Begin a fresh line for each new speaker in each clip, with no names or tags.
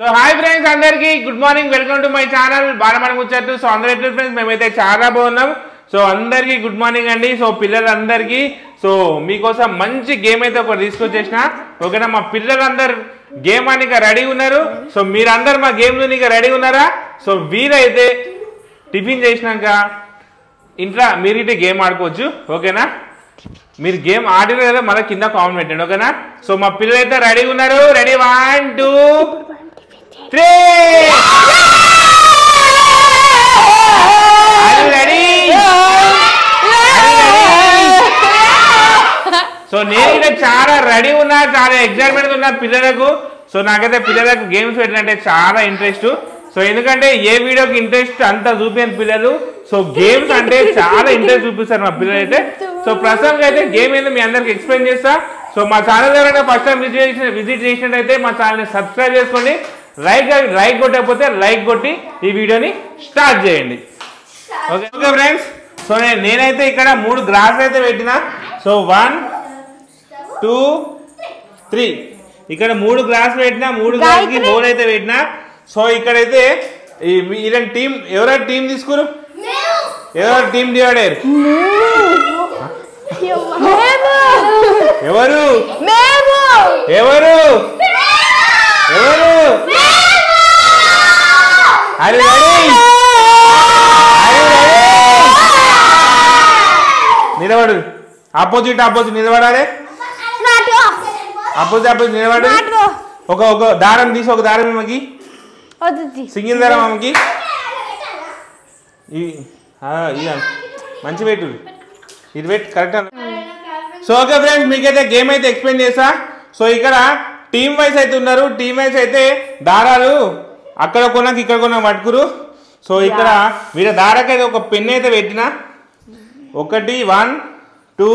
So hi friends అందరికి good morning welcome to my channel Balamani ముచ్చట్లు. So అందరూ ఎట్లా ఫ్రెండ్స్, మేమైతే చాలా బాగున్నాం. సో అందరికి గుడ్ మార్నింగ్ అండి. సో పిల్లలందరికీ సో మీకోసం మంచి గేమ్ అయితే ఒకటి తీసుకొచ్చేసిన. ఓకేనా, మా పిల్లలందరూ గేమ్ అని రెడీ ఉన్నారు. సో మీరందరు మా గేమ్లో నీకు రెడీ ఉన్నారా? సో వీరైతే టిఫిన్ చేసినాక ఇంట్లో మీరైతే గేమ్ ఆడుకోవచ్చు. ఓకేనా, మీరు గేమ్ ఆడినారు కదా, మళ్ళీ కింద కామెంట్ పెట్టండి. ఓకేనా, సో మా పిల్లలు అయితే రెడీ ఉన్నారు. రెడీ 1 2 3 సో నేను చాలా రెడీ ఉన్నా, చాలా ఎక్సైట్మెంట్ ఉన్నా పిల్లలకు. సో నాకైతే పిల్లలకు గేమ్స్ పెట్టాలంటే చాలా ఇంట్రెస్ట్. సో ఎందుకంటే ఏ వీడియోకి ఇంట్రెస్ట్ అంతా చూపించని పిల్లలు, సో గేమ్స్ అంటే చాలా ఇంట్రెస్ట్ చూపిస్తారు మా పిల్లలు అయితే. సో ప్రస్తుతానికి అయితే గేమ్ ఏందో మీ అందరికి ఎక్స్ప్లెయిన్ చేస్తా. సో మా ఛానల్ ఎవరైనా ఫస్ట్ టైం విజిట్ చేసినట్టయితే మా ఛానల్ని సబ్స్క్రైబ్ చేసుకోండి. లైక్ కొట్టకపోతే లైక్ కొట్టి ఈ వీడియోని స్టార్ట్ చేయండి. ఓకే ఓకే ఫ్రెండ్స్, సో నేనైతే ఇక్కడ 3 గ్లాస్ అయితే పెట్టినా. సో 1 2 3 ఇక్కడ 3 గ్లాస్ పెట్టినా, 3 గ్లాస్కి బౌల్ అయితే పెట్టినా. సో ఇక్కడైతే ఇలాంటి టీం ఎవరైనా టీం తీసుకురు, ఎవరు టీం డివైడర్, ఎవరు ఎవరు ఎవరు నిలబడు. ఆపోజిట్ నిలబడాలి. ఆపోజిట్ నిలబడు. ఒక దారం తీసి ఒక దారం అమ్మకి, సింగిల్ దారం అమ్మకి. మంచి పెట్టు, ఇది పెట్టి కరెక్ట్. సో ఓకే ఫ్రెండ్స్, మీకైతే గేమ్ అయితే ఎక్స్ప్లెయిన్ చేస్తా. సో ఇక్కడ టీమ్ వైజ్ అయితే ఉన్నారు. టీమ్ వైజ్ అయితే దారాలు అక్కడ కొన్నాక ఇక్కడ కొన్నాక పట్టుకురు. సో ఇక్కడ మీరు దారాకైతే ఒక పెన్ అయితే పెట్టిన, 1 1 2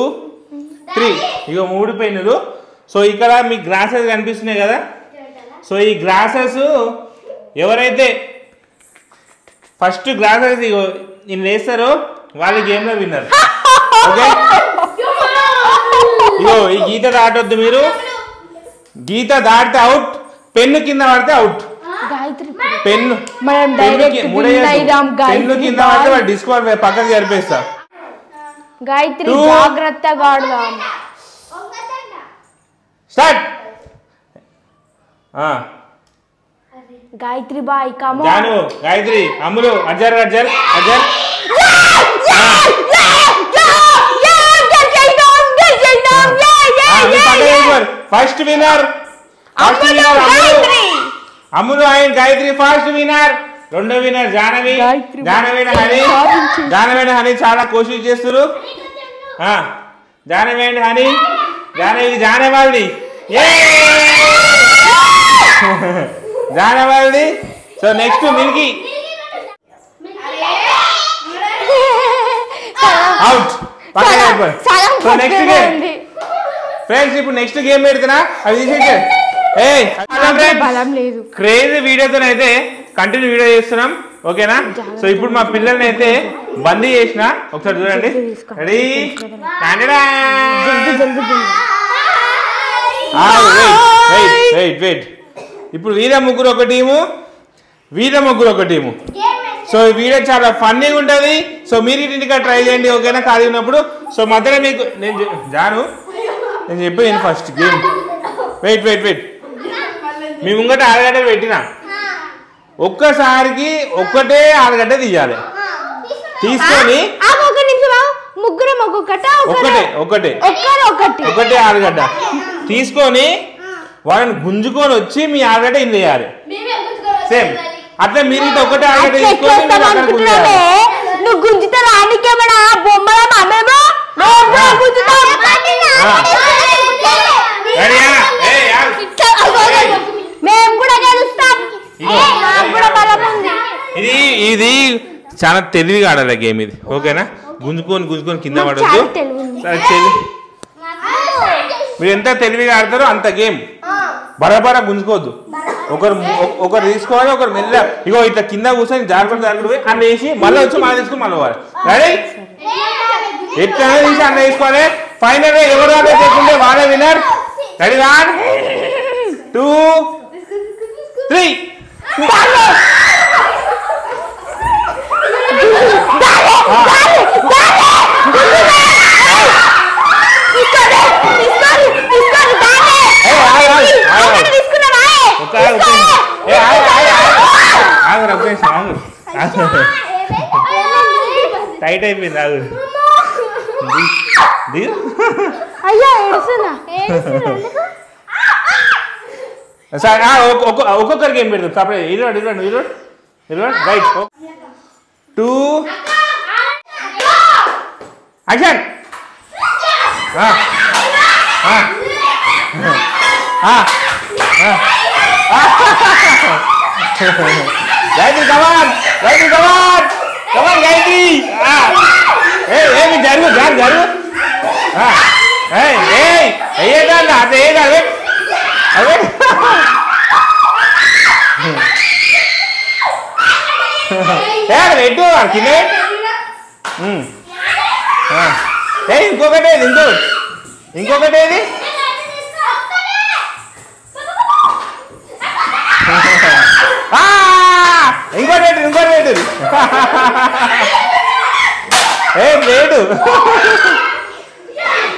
3 ఇక 3 పెన్నులు. సో ఇక్కడ మీ గ్లాసెస్ కనిపిస్తున్నాయి కదా. సో ఈ గ్లాసెస్ ఎవరైతే ఫస్ట్ గ్లాసెస్ ఇన్ని వేస్తారో వాళ్ళు గేమ్లో విన్నారు. ఓకే, ఇగో ఈ గీత దాటొద్దు మీరు. గీత దాటితే అవుట్, పెన్ను కింద పడితే అవుట్. పెన్ను కింద పడితే వాడు డిస్క్వాలిఫై, పక్కకి జరిపేస్తా.
గాయత్రి జాగ్రత్తగా ఆడదాం.
Start.
Gayatri boy come on.
Janu, Gayatri, Ammulu, Azhar first winner Ammulu and Gayatri first winner. రెండో విన్నర్ జానవి హనీ చాలా కోషిష్ చేస్తారు. జానవి అండ్ హనీ, జానవాళ్ళది జానవాళ్ళది. So next Milky out. So next game friends, ఇప్పుడు నెక్స్ట్ గేమ్ పెడుతున్నా, అవి తీసేసే. క్రేజీ వీడియోతో అయితే కంటిన్యూ వీడియో చేస్తున్నాం. ఓకేనా, సో ఇప్పుడు మా పిల్లల్ని అయితే బందీ చేసిన, ఒకసారి చూడండి. Ready, wait. ఇప్పుడు వీర ముగ్గురు ఒక టీము. సో ఈ వీడియో చాలా ఫన్నీగా ఉంటుంది. సో మీరు ఇంటిగా ట్రై చేయండి. ఓకేనా, ఖాళీ ఉన్నప్పుడు. సో మధ్యలో మీకు నేను చెప్పాను ఫస్ట్ గేమ్. వెయిట్ మీ ముంగట 6 గంటలు పెట్టినా, ఒక్కసారికి ఒక్కటే 6 గంటలు తీయాలి. తీసుకొని ఒకటే 6 గంట తీసుకొని వాళ్ళని గుంజుకొని వచ్చి మీ 6 గంట ఇల్లు వేయాలి. సేమ్ అట్లా మీరు ఇట్లా ఒకటే 6 గంట తీసుకొని
నువ్వు గుంజుతా రానికేమన్నా బొమ్మల
ఇది చాలా తెలివిగా ఆడాలి గేమ్ ఇది. ఓకేనా, గుంజుకొని కింద పడద్దు. మీరు ఎంత తెలివిగా ఆడతారో అంత గేమ్. బరాబరా గుంజుకోవద్దు. ఒకరు తీసుకోవాలి, ఒకరు మెల్ల ఇగో ఇట్లా కింద కూర్చొని జాగ్రత్త పోయి అన్న వేసి మళ్ళీ వచ్చి మళ్ళీ తీసుకుని మళ్ళీ పోవాలి. రెడీ, ఎట్లా తీసి అన్న తీసుకోవాలి. ఫైనల్ గా ఎవరు ఆడే వాళ్ళే విన్నర్. రెడీ 1 2 3 టైట్ అయిపోయింది ఆగు
అయ్యా ఏడుస్తున్నా
సరే ఒక్కొక్కరికి ఏం పెడతాం సపరేట్ ఇరవై రైట్ 2 యాక్షన్ గాయత్రి కమాన్ గాయత్రి ఏమి జరుగు అయ్యేదా అదే అదే పెట్టు కింద ఇంకొకటి ఏది ఇంకోటి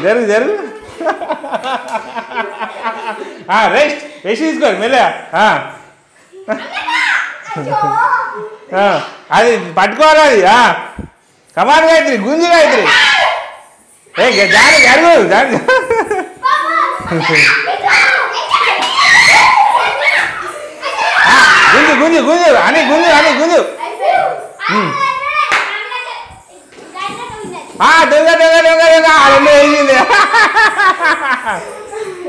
లేడు జరుగు రెస్ట్ తీసుకోండి మెల్లగా అది పట్టుకోవాలి అది కమాన్ గాయత్రి గుంజు గాయత్రి జరుగు గుంజు అని గుంజు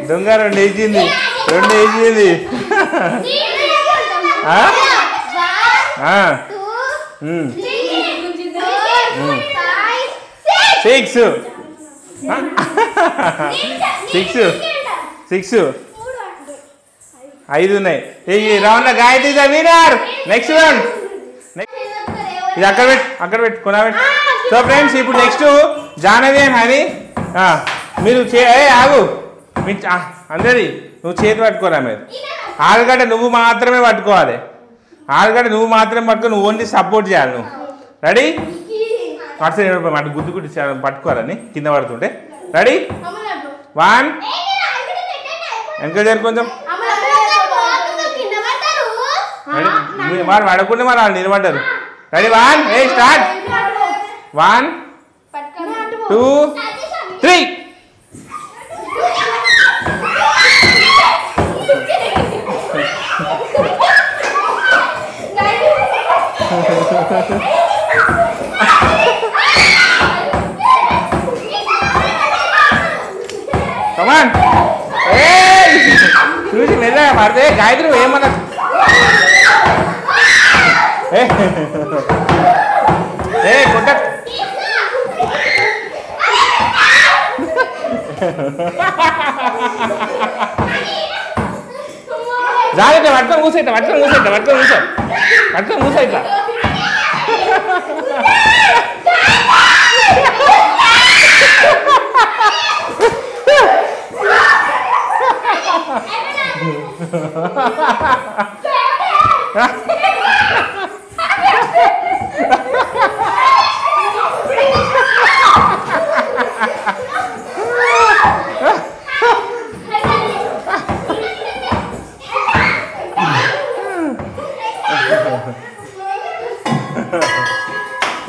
దొంగ రెండు వేసింది 6 5 ఉన్నాయి ఈ రౌండ్ లో Gayatri the winner next round ఇది అక్కడ పెట్టు కొనబెట్టు సో ఫ్రెండ్స్ ఇప్పుడు నెక్స్ట్ జాహ్నవి అండ్ హనీ మీరు ఆగు అందరి నువ్వు చేతి పట్టుకోరా మీరు ఆలుగడ్డ నువ్వు మాత్రమే పట్టుకోవాలి నువ్వు ఓన్లీ సపోర్ట్ చేయాలి నువ్వు రెడీ అటు గుద్దు పట్టుకోవాలని కింద పడుతుంటే రెడీ 1 వెనక జరు కొంచెం వారు పడకుండా మరి వాళ్ళు నిలబడ్డారు రెడీ 1 స్టార్ట్ 1 2 3 కమాన్ చూసి మెల్లగా పడితే గాయత్రి ఏమన్నా కొట్ట జాగ్రత్త పట్టుకొని కూసా ఇట్లా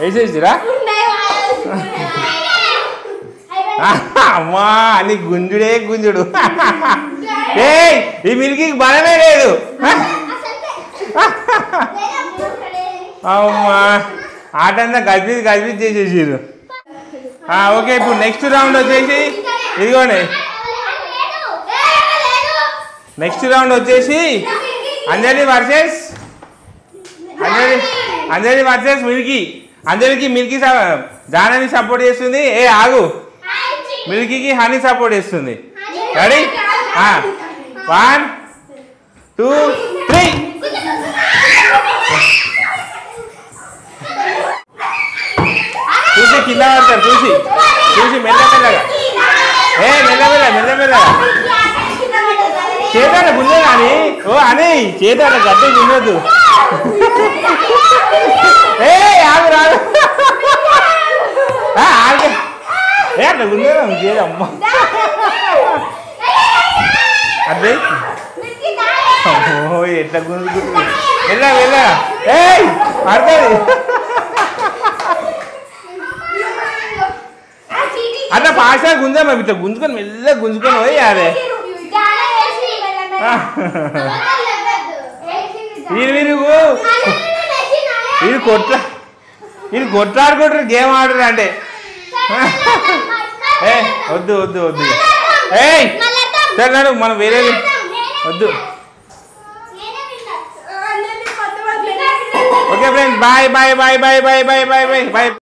వేసేసిరా అమ్మా అని గుంజుడు ఈ మిల్కి బలమే లేదు అమ్మా ఆట అంతా గజిబిజి చేసేసారు ఓకే ఇప్పుడు నెక్స్ట్ రౌండ్ వచ్చేసి ఇదిగోండి నెక్స్ట్ రౌండ్ వచ్చేసి Anjali versus Milky Milky Jahnavi support చేస్తుంది ఆగు మిల్కీకి హనీ సపోర్ట్ చేస్తుంది రెడీ 1 2 3 చూసి కింద పడతారు చూసి మెల్లమెల్లగా మెల్లమెల్లగా చేతాల గుంజే కానీ ఓ అని చేతాల గట్టి గుంజొద్దు ఏ ఆగు రాదు ఆగే ఏ అట్లా గుంజేదా చేదమ్మ అదే ఎట్లా గుంజుకుంటుంది వెళ్ళా వెళ్ళా ఏ పడుతుంది అట్లా పాషా గుంజామా ఇట్లా గుంజుకొని మెల్లగా గుంజుకొని పోయి అదే వీరు కొట్లాడుకుంటారు గేమ్ ఆడరు అంటే ఏ వద్దు వద్దు వద్దు ఏయ్ సరే మనం వేరే వద్దు okay friends bye bye bye bye bye bye bye bye bye